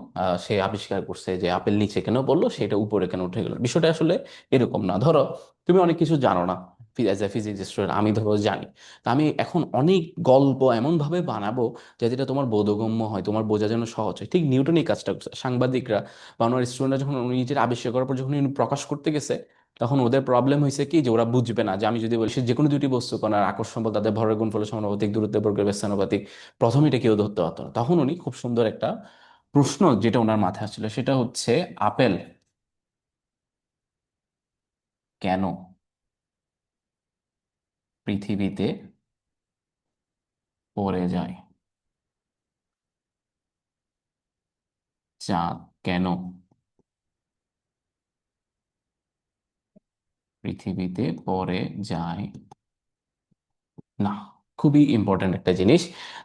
সে আবিষ্কার করছে যে আপেল নিচে কেন পড়লো, সেটা উপরে কেন উঠে গেল। বিষয়টা আসলে এরকম না। ধরো তুমি অনেক কিছু জানো না, অ্যাজ এ ফিজিক্স স্টুডেন্ট আমি ধরো জানি। তা আমি এখন অনেক গল্প এমন ভাবে বানাবো যাতে এটা তোমার বোধগম্য হয়, তোমার বোঝার জন্য সহজ হয়। ঠিক নিউটন এই কাজটা করছে। সাংবাদিকরা বা ওনার স্টুডেন্টরা যখন উনি নিজের আবিষ্কার করার পর যখন উনি প্রকাশ করতে গেছে, তখন ওদের প্রবলেম হয়েছে কি, যে ওরা বুঝবে না যে আমি যদি বলি সে যে কোনো দুটি বস্তু কণার আকর্ষণ বল, তাদের ভরের গুণফলের সমানুপাতিক, দূরত্বের বর্গের ব্যস্তানুপাতিক, প্রথম এটা কেউ ধরতে পারতো না। তখন উনি খুব সুন্দর একটা প্রশ্ন যেটা ওনার মাথায় আসছিল সেটা হচ্ছে, আপেল কেন পৃথিবীতে পড়ে যায়, চাঁদ কেন পৃথিবীতে পড়ে যায় না। খুবই ইম্পর্ট্যান্ট একটা জিনিস,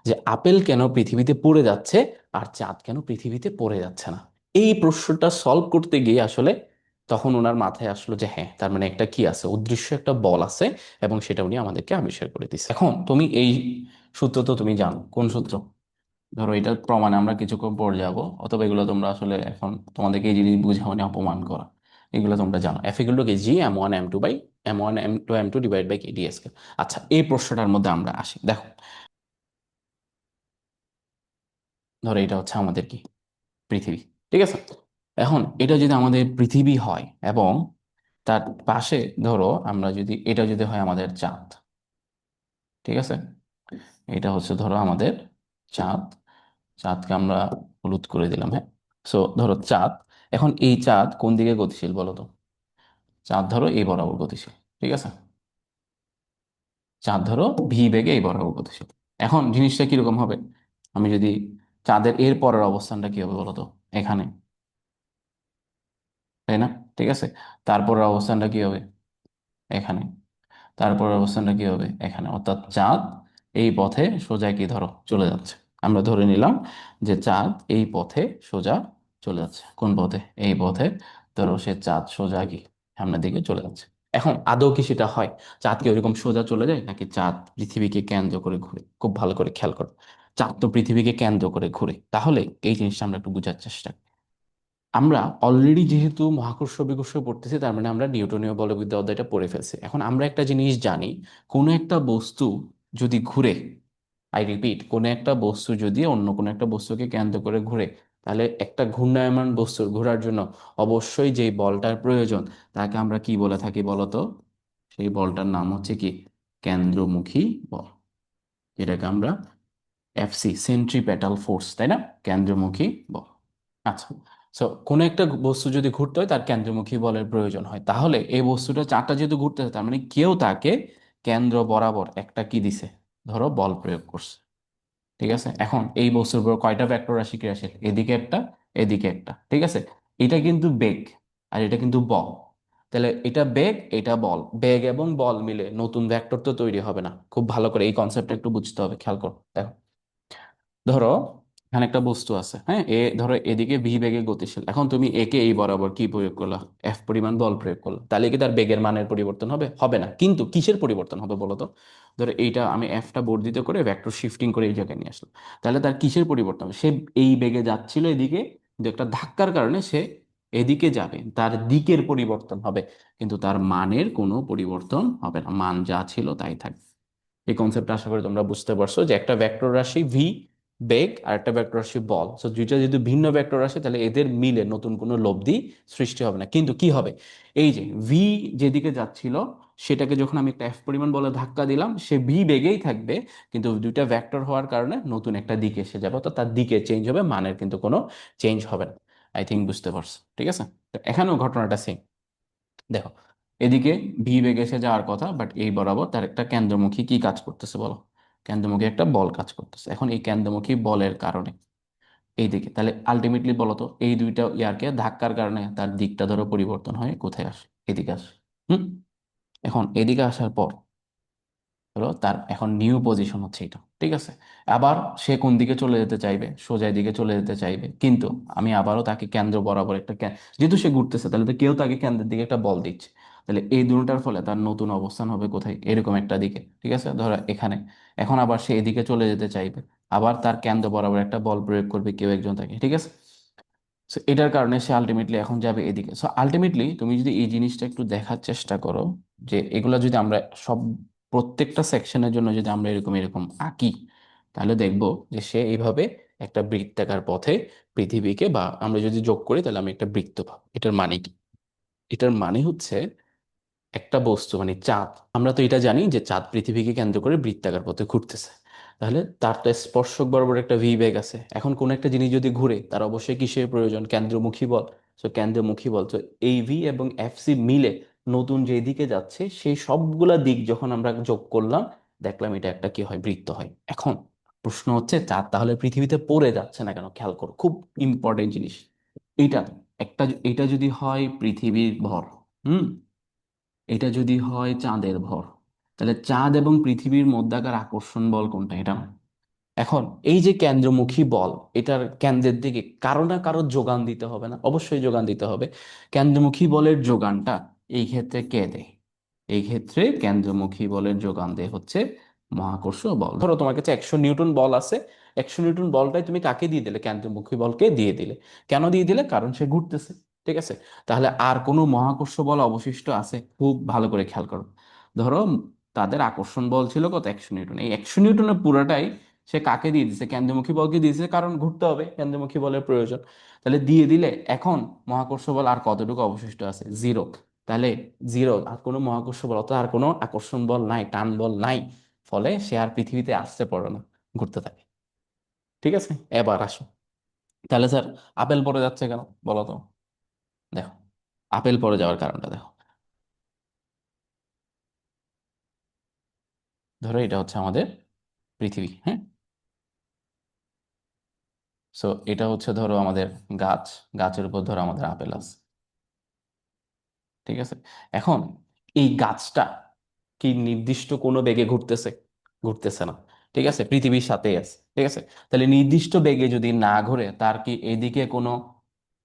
যে আপেল কেন পৃথিবীতে পড়ে যাচ্ছে আর চাঁদ কেন পৃথিবীতে পড়ে যাচ্ছে না। এই প্রশ্নটা সলভ করতে গিয়ে আসলে তখন ওনার মাথায় আসলো যে হ্যাঁ, তার মানে একটা কি আছে, অদৃশ্য একটা বল আছে, এবং সেটা উনি আমাদেরকে আবিষ্কার করে দিচ্ছে। এখন তুমি এই সূত্র তো তুমি জানো, কোন সূত্র? ধরো এটার প্রমাণে আমরা কিছুক্ষণ পর যাব, অথবা এগুলো তোমরা আসলে এখন তোমাদেরকে এই জিনিস বুঝা মানে অপমান করা, এগুলো তোমরা জানো। F equal to K G M one M two by M one M two divide by K DSK. আচ্ছা, এই প্রশ্নটার মধ্যে আমরা আসি। দেখো, ধরো এটা হচ্ছে আমাদের কি, পৃথিবী। ঠিক আছে। এখন এটা যদি আমাদের পৃথিবী হয়, এবং তার পাশে ধরো আমরা যদি, এটা যদি হয় আমাদের চাঁদ। ঠিক আছে। এটা হচ্ছে ধরো আমাদের চাঁদ। চাঁদকে আমরা হলুদ করে দিলাম, হ্যাঁ। সো ধরো চাঁদ, এখন এই চাঁদ কোন দিকে গতিশীল বলো তো? চাঁদ ধরো এই বরাবর গতিশীল। ঠিক আছে। চাঁদ ধরো ভি বেগে এই বরাবর গতিশীল। এখন জিনিসটা কিরকম হবে, আমি যদি চাঁদের এর পরের অবস্থানটা কি হবে বলো তো? এখানে, তাই না? ঠিক আছে। তারপরের অবস্থানটা কি হবে? এখানে। তারপরের অবস্থানটা কি হবে? এখানে। অর্থাৎ চাঁদ এই পথে সোজা কি ধরো চলে যাচ্ছে। আমরা ধরে নিলাম যে চাঁদ এই পথে সোজা চলে যাচ্ছে। কোন পথে? এই পথে। ধরো সে চাঁদ সোজা কি সামনের দিকে চলে যাচ্ছে। এখন আদৌ কি সেটা হয়? চাঁদ কি ওইরকম সোজা চলে যায়, নাকি চাঁদ পৃথিবীকে কেন্দ্র করে ঘুরে? খুব ভালো করে খেয়াল করো, চাঁদ তো পৃথিবীকে কেন্দ্র করে ঘুরে। তাহলে এই জিনিসটা আমরা একটু বোঝার চেষ্টা করি। আমরা অলরেডি যেহেতু মহাকর্ষ বিকর্ষ পড়তেছি, তার মানে আমরা নিউটনীয় বলবিদ্যা অধ্যায়টা পড়ে ফেলছি। এখন আমরা একটা জিনিস জানি, কোনো একটা বস্তু যদি ঘুরে, আই রিপিট, কোনো একটা বস্তু যদি অন্য কোনো একটা বস্তুকে কেন্দ্র করে ঘুরে, তাহলে একটা ঘূর্ণায়মান বস্তুর ঘোরার জন্য অবশ্যই যেই বলটার প্রয়োজন, তাকে আমরা কি বলে থাকি বলতো? সেই বলটার নাম হচ্ছে কি, কেন্দ্রমুখী বল। যেটাকে আমরা এফসি, সেন্ট্রিপেটাল ফোর্স, তাই না? কেন্দ্রমুখী বল। আচ্ছা। সো কোনো একটা বস্তু যদি ঘুরতে হয়, তার কেন্দ্রমুখী বলের প্রয়োজন হয়। তাহলে এই বস্তুটা চারটা যেহেতু ঘুরতেছে, তার মানে কেউ তাকে কেন্দ্র বরাবর একটা কি দিছে, ধরো বল প্রয়োগ করছে। ঠিক আছে। এখন এই বস্তুর উপর কয়টা ভেক্টর রাশি ক্রিয়াশীল? এদিকে একটা, এদিকে একটা। ঠিক আছে। এটা কিন্তু বেগ, আর এটা কিন্তু বল। তাহলে এটা বেগ, এটা বল, বেগ এবং বল মিলে নতুন ভেক্টর তো তৈরি হবে না। খুব ভালো করে এই কনসেপ্টটা একটু বুঝতে হবে, খেয়াল করো। দেখো, ধরো এখানে একটা বস্তু আছে, হ্যাঁ, এ ধরো এদিকে ভি বেগে গতিশীল। এখন তুমি একে এই বরাবর কি প্রয়োগ করলা? এফ পরিমাণ বল প্রয়োগ করলা। তাহলে কি তার বেগের মানের পরিবর্তন হবে? হবে না। কিন্তু কিসের পরিবর্তন হবে বলো তো? ধরো এইটা আমি এফটা বর্ধিত করে ভেক্টর শিফটিং করে এই জায়গায় নিয়ে আসলাম। তাহলে তার কিসের পরিবর্তন হবে? সে এই বেগে যাচ্ছিল এদিকে, কিন্তু একটা ধাক্কার কারণে সে এদিকে যাবে, তার দিকের পরিবর্তন হবে, কিন্তু তার মানের কোনো পরিবর্তন হবে না। মান যা ছিল তাই থাকবে। এই কনসেপ্টটা আশা করি তোমরা বুঝতে পারছো, যে একটা ভেক্টর রাশি ভি বেগ আর একটা ভেক্টর রাশি বল, সো দুইটা যদি ভিন্ন ভেক্টর রাশি, তাহলে এদের মিলে নতুন কোনো লব্ধি সৃষ্টি হবে না। কিন্তু কি হবে, এই যে ভি যেদিকে যাচ্ছিল, সেটাকে যখন আমি একটা এফ পরিমাণ বলে ধাক্কা দিলাম, সে ভি বেগেই থাকবে, কিন্তু দুইটা ভেক্টর হওয়ার কারণে নতুন একটা দিকে এসে যাবে, তো তার দিকে চেঞ্জ হবে, মানের কিন্তু কোনো চেঞ্জ হবে না। আই থিঙ্ক বুঝতে পারছো। ঠিক আছে। তো এখানেও ঘটনাটা সেম। দেখো, এদিকে ভি বেগে এসে যাওয়ার কথা, বাট এই বরাবর তার একটা কেন্দ্রমুখী কি কাজ করতেছে বলো? কেন্দ্রমুখী একটা বল কাজ করতেছে। এখন এই কেন্দ্রমুখী বলের কারণে এইদিকে, তাহলে আলটিমেটলি বলো তো, এই দুইটা ইয়ারকে ধাক্কার কারণে তার দিকটা ধরো পরিবর্তন হয়ে কোথায় আসে? এদিকে আসে। হুম। এখন এদিকে আসার পর হলো তার এখন নিউ পজিশন হচ্ছে এটা, ঠিক আছে। আবার সে কোন দিকে চলে যেতে চাইবে, সোজা দিকে চলে যেতে চাইবে, কিন্তু আমি আবারও তাকে কেন্দ্র বরাবর একটা যেহেতু সে ঘুরতেছে, তাহলে তো কেউ তাকে কেন্দ্রের দিকে একটা বল দিচ্ছে, তাহলে এই দুটার ফলে তার নতুন অবস্থান হবে কোথায়, এরকম একটা দিকে, ঠিক আছে, ধরো এখানে। এখন আবার সে এদিকে চলে যেতে চাইবে, আবার তার কেন্দ্র বরাবর একটা বল প্রয়োগ করবে কেউ একজন তাকে, ঠিক আছে। সো এটার কারণে সে আলটিমেটলি এখন যাবে এদিকে। সো আলটিমেটলি তুমি যদি এই জিনিসটা একটু দেখার চেষ্টা করো, যে এগুলা যদি আমরা সব প্রত্যেকটা সেকশনের জন্য যদি আমরা এরকম এরকম আঁকি, তাহলে দেখবো যে সে এইভাবে একটা বৃত্তাকার পথে পৃথিবীকে, বা আমরা যদি যোগ করি তাহলে আমি একটা বৃত্ত পাবো। এটার মানে কি? এটার মানে হচ্ছে একটা বস্তু মানে চাঁদ, আমরা তো এটা জানি যে চাঁদ পৃথিবীকে কেন্দ্র করে বৃত্তাকার পথে ঘুরতেছে, তাহলে তার তো স্পর্শক বরাবর একটা ভি বেগ আছে। এখন কোন একটা জিনিস যদি ঘুরে, তার অবশ্যই কিসের প্রয়োজন? কেন্দ্রমুখী বল। তো কেন্দ্রমুখী বল, তো এই ভি এবং এফ সি মিলে নতুন যে দিকে যাচ্ছে, সেই সবগুলা দিক যখন আমরা যোগ করলাম, দেখলাম এটা একটা কি হয়, বৃত্ত হয়। এখন প্রশ্ন হচ্ছে চাঁদ তাহলে পৃথিবীতে পড়ে যাচ্ছে না কেন? খেয়াল করো, খুব ইম্পর্টেন্ট জিনিস এইটা। এটা যদি হয় পৃথিবীর ভর, হুম, এটা যদি হয় চাঁদের ভর, তাহলে চাঁদ এবং পৃথিবীর মধ্যাকার আকর্ষণ বল কোনটা? এটা। এখন এই যে কেন্দ্রমুখী বল, এটার কেন্দ্রের দিকে কারো না কারো যোগান দিতে হবে না? অবশ্যই যোগান দিতে হবে। কেন্দ্রমুখী বলের যোগানটা এই ক্ষেত্রে কে দেয়? এই ক্ষেত্রে কেন্দ্রমুখী বলের যোগান দেয় হচ্ছে মহাকর্ষ বল। ধরো তোমার কাছে 100 নিউটন বল আছে, 100 নিউটন বলটাই তুমি কাকে দিয়ে দিলে? কেন্দ্রমুখী বলকে দিয়ে দিলে। কেন দিয়ে দিলে? কারণ সে ঘুরতেছে, ঠিক আছে। তাহলে আর কোনো মহাকর্ষ বল অবশিষ্ট আছে? খুব ভালো করে খেয়াল করো। ধরো তাদের আকর্ষণ বল ছিল কত? 100 নিউটন। এই 100 নিউটনের পুরাটাই সে কাকে দিয়ে দিছে? কেন্দ্রমুখী বলকে দিয়েছে, কারণ ঘুরতে হবে, কেন্দ্রমুখী বলের প্রয়োজন। তাহলে দিয়ে দিলে এখন মহাকর্ষ বল আর কতটুকু অবশিষ্ট আছে? জিরো। তাহলে জিরো, আর কোনো মহাকর্ষ বল অর্থাৎ আর কোনো আকর্ষণ বল নাই, টান বল নাই, ফলে সে আর পৃথিবীতে আসতে পারে না, ঘুরতে থাকে, ঠিক আছে। এবার আসো, তাহলে স্যার আপেল পড়ে যাচ্ছে কেন বলো তো? দেখো, আপেল পড়ে যাওয়ার কারণটা দেখো। ধরো এটা হচ্ছে আমাদের পৃথিবী, হ্যাঁ। সো এটা হচ্ছে ধরো আমাদের গাছ, গাছের উপর ধরো আমাদের আপেল আছে, ঠিক আছে। এখন এই গাছটা কি নির্দিষ্ট কোনো বেগে ঘুরতেছে? ঘুরতেছে না, ঠিক আছে, পৃথিবীর সাথেই আছে, ঠিক আছে। তাহলে নির্দিষ্ট বেগে যদি না ঘুরে, তার কি এদিকে কোনো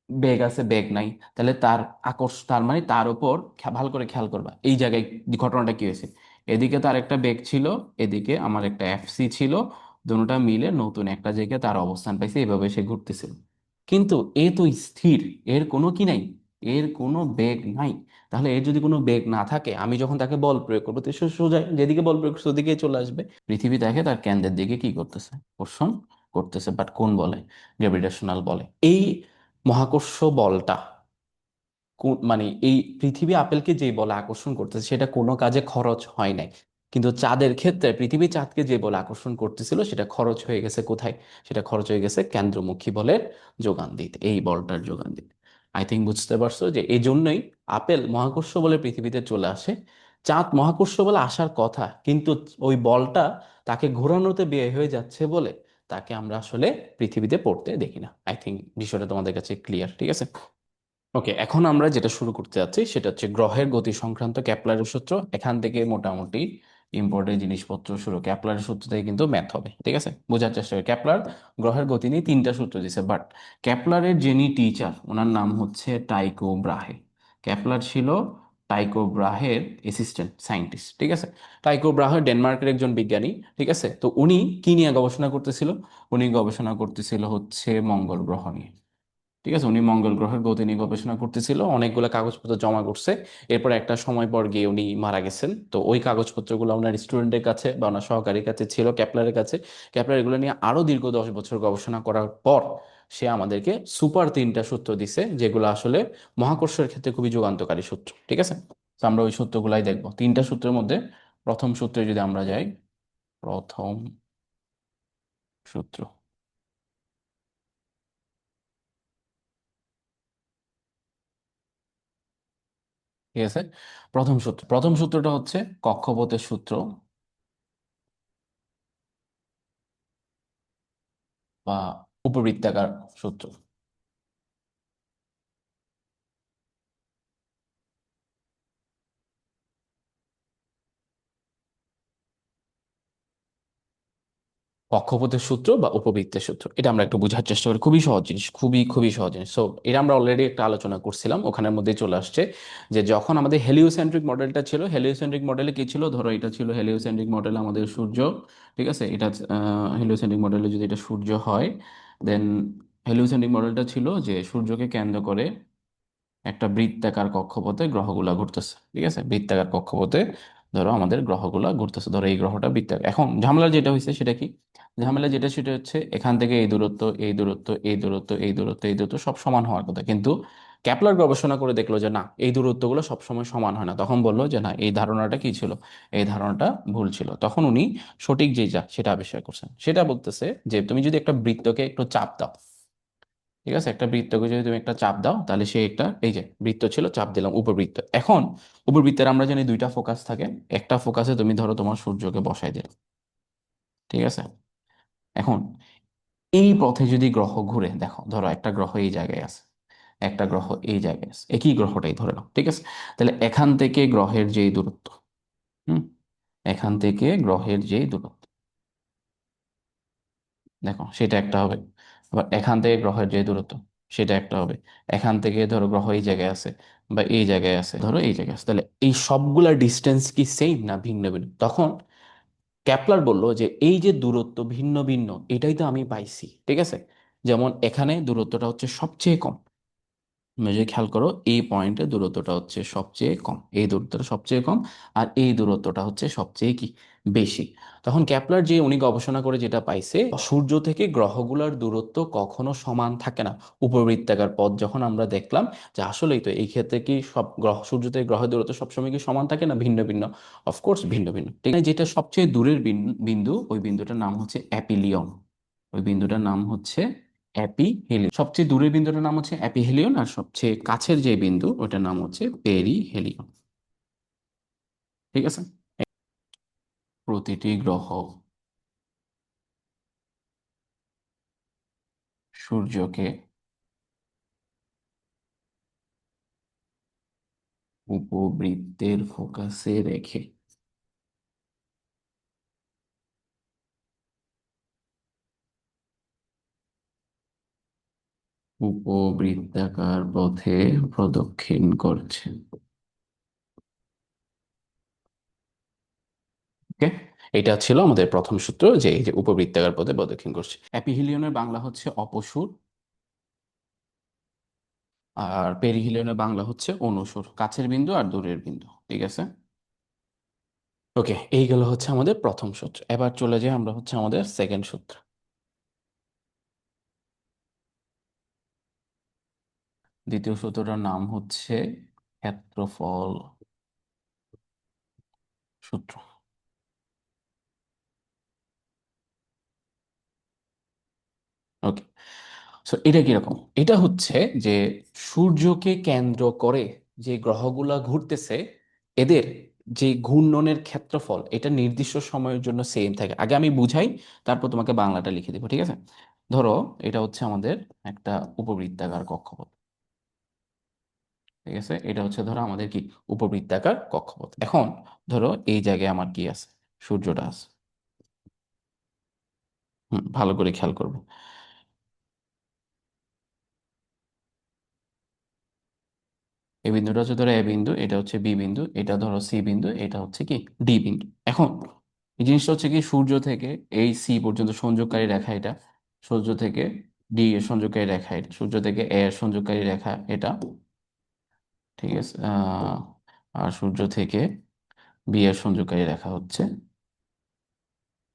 বেগ আছে? বেগ নাই। তাহলে তার আকর্ষণ, তার মানে তার উপর ভালো করে খেয়াল করবা এই জায়গায় ঘটনাটা কি হয়েছে। এদিকে তার একটা বেগ ছিল, এদিকে আমার একটা এফসি ছিল, দুটোটা মিলে নতুন একটা জায়গায় তার অবস্থান পাইছে, এভাবে সে ঘুরতেছিল। কিন্তু এ তো স্থির, এর কোনো কি নাই, এর কোনো বেগ নাই। তাহলে এর যদি কোনো বেগ না থাকে, আমি যখন তাকে বল প্রয়োগ করবো, তো সে সোজা যেদিকে বল প্রয়োগ করছে ওদিকেই চলে আসবে। পৃথিবী দেখে তার কেন্দ্রের দিকে কি করতেছে, আকর্ষণ করতেছে, বাট কোন বলে? গ্র্যাভিটেশনাল বলে। এই মহাকর্ষ বলটা মানে এই পৃথিবী আপেলকে যে বলে আকর্ষণ করতেছে, সেটা কোনো কাজে খরচ হয় নাই। কিন্তু চাঁদের ক্ষেত্রে পৃথিবী চাঁদকে যে বলে আকর্ষণ করতেছিল, সেটা খরচ হয়ে গেছে কোথায়? সেটা খরচ হয়ে গেছে কেন্দ্রমুখী বলের যোগান দিতে, এই বলটার যোগান দিতে। আই থিঙ্ক বুঝতে পারছো যে এই জন্যই আপেল মহাকর্ষ বলে পৃথিবীতে চলে আসে। চাঁদ মহাকর্ষ বলে আসার কথা, কিন্তু ওই বলটা তাকে ঘোরানোতে ব্যয় হয়ে যাচ্ছে বলে তাকে আমরা আসলে পৃথিবীতে পড়তে দেখি না। আই থিঙ্ক বিষয়টা তোমাদের কাছে ক্লিয়ার, ঠিক আছে। ওকে, এখন আমরা যেটা শুরু করতে যাচ্ছি সেটা হচ্ছে গ্রহের গতি সংক্রান্ত ক্যাপলারের সূত্র। এখান থেকে মোটামুটি ইম্পর্টেন্ট জিনিসপত্র শুরু, ক্যাপলারের সূত্র থেকে কিন্তু ম্যাথ হবে, ঠিক আছে। বোঝার চেষ্টা করি। ক্যাপলার গ্রহের গতি নিয়ে তিনটা সূত্র দিছে, বাট ক্যাপলারের যিনি টিচার, ওনার নাম হচ্ছে টাইকো ব্রাহে। ক্যাপলার ছিল টাইকো ব্রাহের অ্যাসিস্ট্যান্ট সায়েন্টিস্ট, ঠিক আছে। টাইকো ব্রাহে ডেনমার্কের একজন বিজ্ঞানী, ঠিক আছে। তো উনি কি নিয়ে গবেষণা করতেছিল? উনি গবেষণা করতেছিল হচ্ছে মঙ্গল গ্রহ নিয়ে, ঠিক আছে। উনি মঙ্গল গ্রহের গতি নিয়ে গবেষণা করতেছিল, অনেকগুলো কাগজপত্র জমা করছে। এরপর একটা সময় পর গিয়ে উনি মারা গেছেন। তো ওই কাগজপত্রগুলো ওনার স্টুডেন্টের কাছে বা ওনার সহকারীর কাছে ছিল, ক্যাপলারের কাছে। ক্যাপলার এগুলো নিয়ে আরো দীর্ঘ 10 বছর গবেষণা করার পর সে আমাদেরকে সুপার তিনটা সূত্র দিছে, যেগুলো আসলে মহাকর্ষের ক্ষেত্রে খুবই যুগান্তকারী সূত্র, ঠিক আছে। তো আমরা ওই সূত্রগুলাই দেখবো। তিনটা সূত্রের মধ্যে প্রথম সূত্রে যদি আমরা যাই, প্রথম সূত্র, ঠিক আছে। প্রথম সূত্রটা হচ্ছে কক্ষপথের সূত্র বা উপবৃত্তাকার সূত্র। কক্ষপথের সূত্র বা উপবৃত্তের সূত্র, এটা আমরা একটু বোঝার চেষ্টা করি। খুবই সহজ জিনিস, খুবই খুবই সহজ জিনিস। সো এটা আমরা অলরেডি একটা আলোচনা করছিলাম, ওখানের মধ্যে চলে আসছে যে যখন আমাদের হেলিওসেন্ট্রিক মডেলটা ছিল, হেলিওসেন্ট্রিক মডেলে কি ছিল, ধরো এটা ছিল হেলিওসেন্ট্রিক মডেলে আমাদের সূর্য, ঠিক আছে, এটা হেলিওসেন্ট্রিক মডেলে যদি এটা সূর্য হয়, দেন হেলিওসেন্ট্রিক মডেলটা ছিল যে সূর্যকে কেন্দ্র করে একটা বৃত্তাকার কক্ষপথে গ্রহগুলা ঘুরতেছে, ঠিক আছে, বৃত্তাকার কক্ষপথে ধরো আমাদের গ্রহগুলা ঘুরতেছে, ধরো এই গ্রহটা বৃত্তাকার। এখন ঝামেলা যেটা হয়েছে সেটা কি, ঝামেলা যেটা সেটা হচ্ছে এখান থেকে এই দূরত্ব, এই দূরত্ব, এই দূরত্ব, এই দূরত্ব, এই দূরত্ব সব সমান হওয়ার কথা, কিন্তু ক্যাপলার গবেষণা করে দেখলো যে না, এই দূরত্বগুলো সবসময় সমান হয় না। তখন বললো যে না, এই ধারণাটা কি ছিল, এই ধারণাটা ভুল ছিল। তখন উনি সঠিক যে যা সেটা আবিষ্কার করছেন, সেটা বলতেছে যে তুমি যদি একটা বৃত্তকে একটু চাপ দাও, ঠিক আছে, একটা বৃত্তকে যদি তুমি একটা চাপ দাও, তাহলে সে একটা, এই যে বৃত্ত ছিল, চাপ দিলাম উপবৃত্ত। এখন উপবৃত্তের আমরা জানি দুইটা ফোকাস থাকে, একটা ফোকাসে তুমি ধরো তোমার সূর্যকে বসাই দিলে, ঠিক আছে। এখন এই পথে যদি গ্রহ ঘুরে, দেখো ধরো একটা গ্রহ এই জায়গায় আছে, একটা গ্রহ এই জায়গায় আছে, একই গ্রহটাই ধরে নাও, ঠিক আছে। তাহলে এখান থেকে গ্রহের যেই দূরত্ব, হুম, এখান থেকে গ্রহের যেই দূরত্ব, দেখো সেটা একটা হবে। আবার এখান থেকে গ্রহের যে দূরত্ব, সেটা একটা হবে। এখান থেকে ধরো গ্রহ এই জায়গায় আছে বা এই জায়গায় আছে, ধরো এই জায়গায় আছে, তাহলে এই সবগুলা ডিস্টেন্স কি সেম না ভিন্ন ভিন্ন? তখন ক্যাপলার বলল যে এই যে দূরত্ব ভিন্ন ভিন্ন, এটাই তো আমি পাইছি, ঠিক আছে। যেমন এখানে দূরত্বটা হচ্ছে সবচেয়ে কম, তুমি যদি খেয়াল করো এই পয়েন্টে দূরত্বটা হচ্ছে সবচেয়ে কম, এই দূরত্বটা সবচেয়ে কম, আর এই দূরত্বটা হচ্ছে সবচেয়ে কি বেশি। তখন ক্যাপলার যে উনি গবেষণা করে যেটা পাইছে, সূর্য থেকে গ্রহগুলোর দূরত্ব কখনো সমান থাকে না উপবৃত্তাকার পথ যখন আমরা দেখলাম, যে আসলেই তো এই ক্ষেত্রে কি সব গ্রহ, সূর্য থেকে গ্রহের দূরত্ব সবসময় কি সমান থাকে না ভিন্ন ভিন্ন? অফকোর্স ভিন্ন ভিন্ন, ঠিক আছে। যেটা সবচেয়ে দূরের বিন্দু, ওই বিন্দুটার নাম হচ্ছে অ্যাপিলিয়ন, ওই বিন্দুটার নাম হচ্ছে অ্যাপিহেলিয়ন। সবচেয়ে দূরের বিন্দুটার নাম হচ্ছে অ্যাপিহেলিয়ন, আর সবচেয়ে কাছের যে বিন্দু ওটার নাম হচ্ছে পেরিহেলিয়ন, ঠিক আছে। প্রতিটি গ্রহ সূর্যকে উপবৃত্তের ফোকাসে রেখে উপবৃত্তাকার পথে প্রদক্ষিণ করছে। ওকে, এটা ছিল আমাদের প্রথম সূত্র, যে এই যে উপবৃত্তাকার পথে প্রদক্ষিণ করছে। অ্যাপিহিলিয়নের বাংলা হচ্ছে অপসূর, আর পেরিহিলিয়নের বাংলা হচ্ছে অনুসূর, কাছের বিন্দু আর দূরের বিন্দু, ঠিক আছে। ওকে, এই গেল হচ্ছে আমাদের প্রথম সূত্র। এবার চলে যাই আমরা হচ্ছে আমাদের সেকেন্ড সূত্র। দ্বিতীয় সূত্রটার নাম হচ্ছে ক্ষেত্রফল সূত্র। ওকে, সো এটা কিরকম, এটা হচ্ছে যে সূর্যকে কেন্দ্র করে যে গ্রহগুলা ঘুরতেছে, এদের যে ঘূর্ণনের ক্ষেত্রফল এটা নির্দিষ্ট সময়ের জন্য সেম থাকে। আগে আমি বুঝাই, তারপর তোমাকে বাংলাটা লিখে দিব, ঠিক আছে। ধরো এটা হচ্ছে আমাদের একটা উপবৃত্তাকার কক্ষপথ, ঠিক আছে, এটা হচ্ছে ধরো আমাদের কি উপবৃত্তাকার কক্ষপথ। এখন ধরো এই জায়গায় আমার কি আছে, সূর্যটা আছে। ভালো করে খেয়াল করবে, এই বিন্দুটা হচ্ছে ধরো এ বিন্দু, এটা হচ্ছে বি বিন্দু, এটা ধরো সি বিন্দু, এটা হচ্ছে কি ডি বিন্দু। এখন এই জিনিসটা হচ্ছে কি, সূর্য থেকে এই সি পর্যন্ত সংযোগকারী রেখা এটা, সূর্য থেকে ডি এর সংযোগকারী রেখা এটা, সূর্য থেকে এ এর সংযোগকারী রেখা এটা, ঠিক আছে। আর সূর্য থেকে বি এর সংযোগকারী রেখা হচ্ছে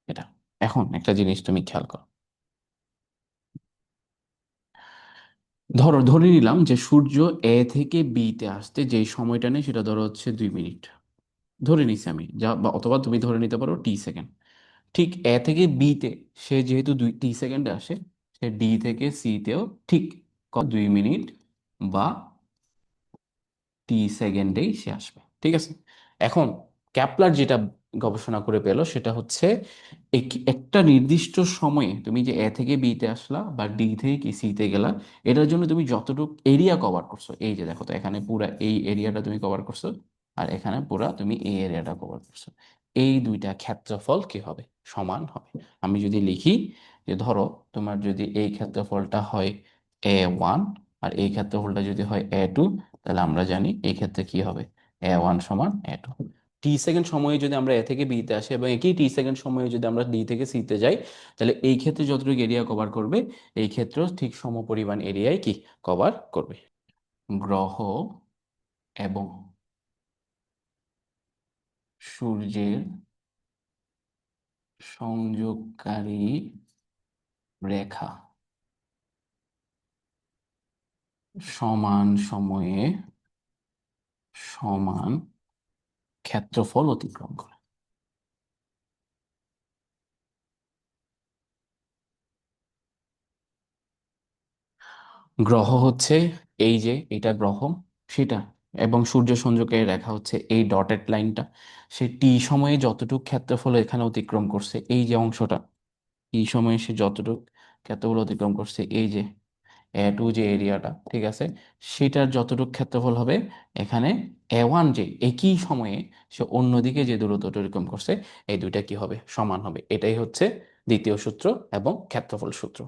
এটা। এখন একটা জিনিস তুমি খেয়াল করো, ধরো ধরে নিলাম যে সূর্য এ থেকে বি তে আসতে যেই সময়টা নেই সেটা ধরো হচ্ছে 2 মিনিট, ধরে নিছি আমি, যা বা অথবা তুমি ধরে নিতে পারো টি সেকেন্ড। ঠিক এ থেকে বি তে সে যেহেতু 2 টি সেকেন্ডে আসে, সে ডি থেকে সি তেও ঠিক 2 মিনিট বা টি সেকেন্ডেই সে আসবে, ঠিক আছে। এখন ক্যাপলার যেটা গবেষণা করে পেল সেটা হচ্ছে একটা নির্দিষ্ট সময়ে তুমি যে এ থেকে বি তে আসলা বা ডি থেকে কি সি তে গেলা, এটার জন্য তুমি যতটুকু এরিয়া কভার করছো, এই যে দেখো তো এখানে পুরা এই এরিয়াটা তুমি কভার করছো, আর এখানে পুরা তুমি এই এরিয়াটা কভার করছো, এই দুইটা ক্ষেত্রফল কি হবে, সমান হবে। আমি যদি লিখি যে ধরো তোমার যদি এই ক্ষেত্রফলটা হয় A1 আর এই ক্ষেত্রফলটা যদি হয় A2, তাহলে আমরা জানি এই ক্ষেত্রে কি হবে, A1 সমান A2। টি সেকেন্ড সময়ে যদি আমরা এ থেকে বিতে আসি এবং একই টি সেকেন্ড সময়ে যদি আমরা ডি থেকে সিতে যাই, তাহলে এই ক্ষেত্রে যতটুকু এরিয়া কভার করবে এই ক্ষেত্রেও ঠিক সমপরিমাণ এরিয়ায় কি কভার করবে। গ্রহ এবং সূর্যের সংযোগকারী রেখা সমান সময়ে সমান ক্ষেত্রফল অতিক্রম করে। গ্রহ হচ্ছে এই যে এটা গ্রহ, সেটা, এবং সূর্য সংযোগকারী রেখা হচ্ছে এই ডটেড লাইনটা। সে টি সময়ে যতটুকু ক্ষেত্রফল এখানে অতিক্রম করছে এই যে অংশটা, টি সময়ে সে যতটুকু ক্ষেত্রফল অতিক্রম করছে এই যে A2 যে এরিয়াটা, ঠিক আছে, সেটার যতটুকু ক্ষেত্রফল হবে এখানে A1 যে একই সময়ে সে অন্যদিকে যে দূরত্ব অতিক্রম করছে এই দুইটা কি হবে, সমান হবে। এটাই হচ্ছে দ্বিতীয় সূত্র এবং ক্ষেত্রফল সূত্র।